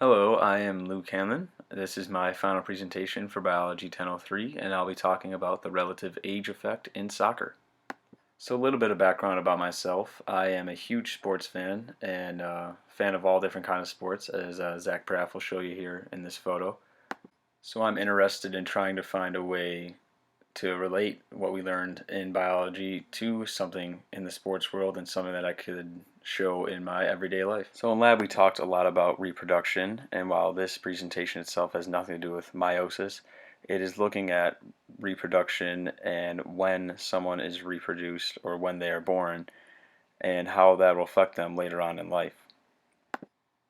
Hello, I am Luke Hanlon. This is my final presentation for Biology 1003, and I'll be talking about the relative age effect in soccer. So a little bit of background about myself. I am a huge sports fan and fan of all different kinds of sports, as Zach Praff will show you here in this photo. So I'm interested in trying to find a way to relate what we learned in biology to something in the sports world and something that I could show in my everyday life. So in lab we talked a lot about reproduction, and while this presentation itself has nothing to do with meiosis, it is looking at reproduction and when someone is reproduced or when they are born and how that will affect them later on in life.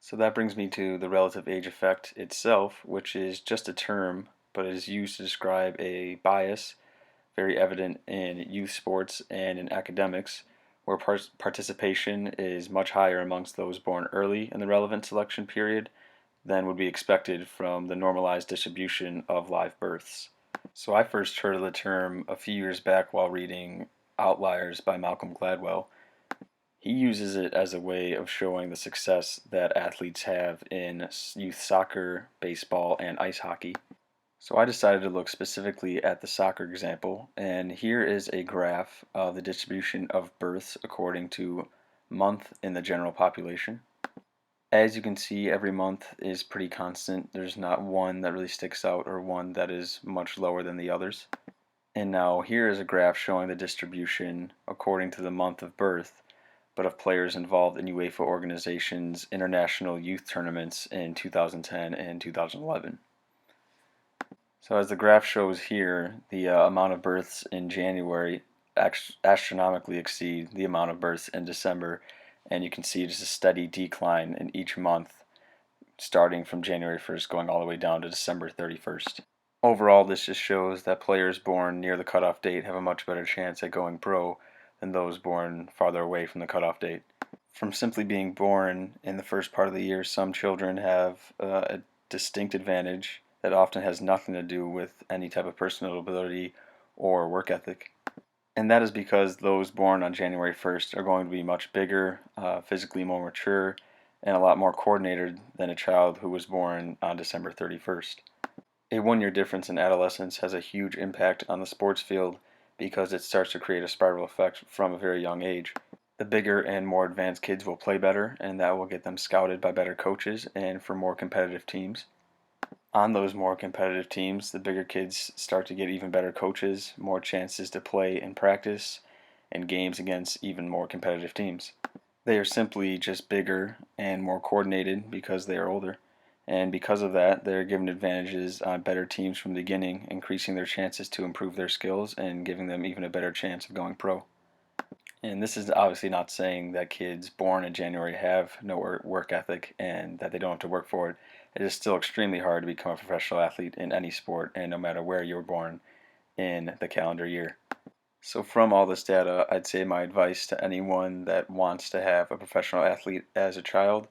So that brings me to the relative age effect itself, which is just a term, but it is used to describe a bias very evident in youth sports and in academics, where participation is much higher amongst those born early in the relevant selection period than would be expected from the normalized distribution of live births. So I first heard of the term a few years back while reading Outliers by Malcolm Gladwell. He uses it as a way of showing the success that athletes have in youth soccer, baseball, and ice hockey. So I decided to look specifically at the soccer example, and here is a graph of the distribution of births according to month in the general population. As you can see, every month is pretty constant. There's not one that really sticks out or one that is much lower than the others. And now here is a graph showing the distribution according to the month of birth, but of players involved in UEFA organizations' international youth tournaments in 2010 and 2011. So as the graph shows here, the amount of births in January astronomically exceed the amount of births in December, and you can see just a steady decline in each month, starting from January 1st going all the way down to December 31st. Overall, this just shows that players born near the cutoff date have a much better chance at going pro than those born farther away from the cutoff date. From simply being born in the first part of the year, some children have a distinct advantage that often has nothing to do with any type of personal ability or work ethic. And that is because those born on January 1st are going to be much bigger, physically more mature, and a lot more coordinated than a child who was born on December 31st. A 1 year difference in adolescence has a huge impact on the sports field because it starts to create a spiral effect from a very young age. The bigger and more advanced kids will play better, and that will get them scouted by better coaches and for more competitive teams. On those more competitive teams, the bigger kids start to get even better coaches, more chances to play and practice, and games against even more competitive teams. They are simply just bigger and more coordinated because they are older, and because of that, they are given advantages on better teams from the beginning, increasing their chances to improve their skills and giving them even a better chance of going pro. And this is obviously not saying that kids born in January have no work ethic and that they don't have to work for it. It is still extremely hard to become a professional athlete in any sport, and no matter where you were born in the calendar year. So from all this data, I'd say my advice to anyone that wants to have a professional athlete as a child,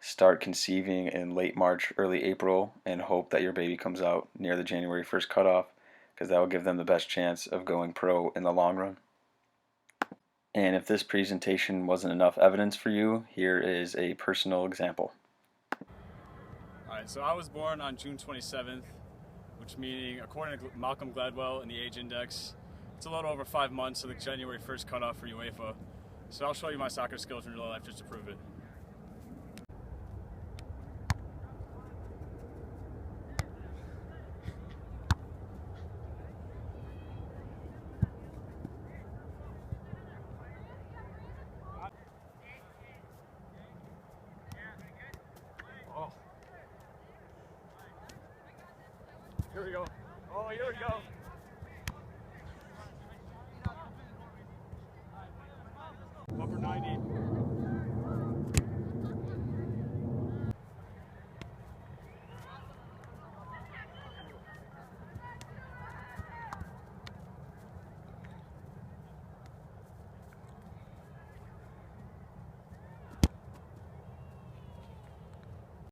start conceiving in late March, early April, and hope that your baby comes out near the January 1st cutoff, because that will give them the best chance of going pro in the long run. And if this presentation wasn't enough evidence for you, here is a personal example. Alright, so I was born on June 27th, which meaning, according to Malcolm Gladwell in the age index, it's a little over 5 months to the January 1st cutoff for UEFA. So I'll show you my soccer skills in real life just to prove it. Oh. Here we go. Oh, here we go. Upper 90.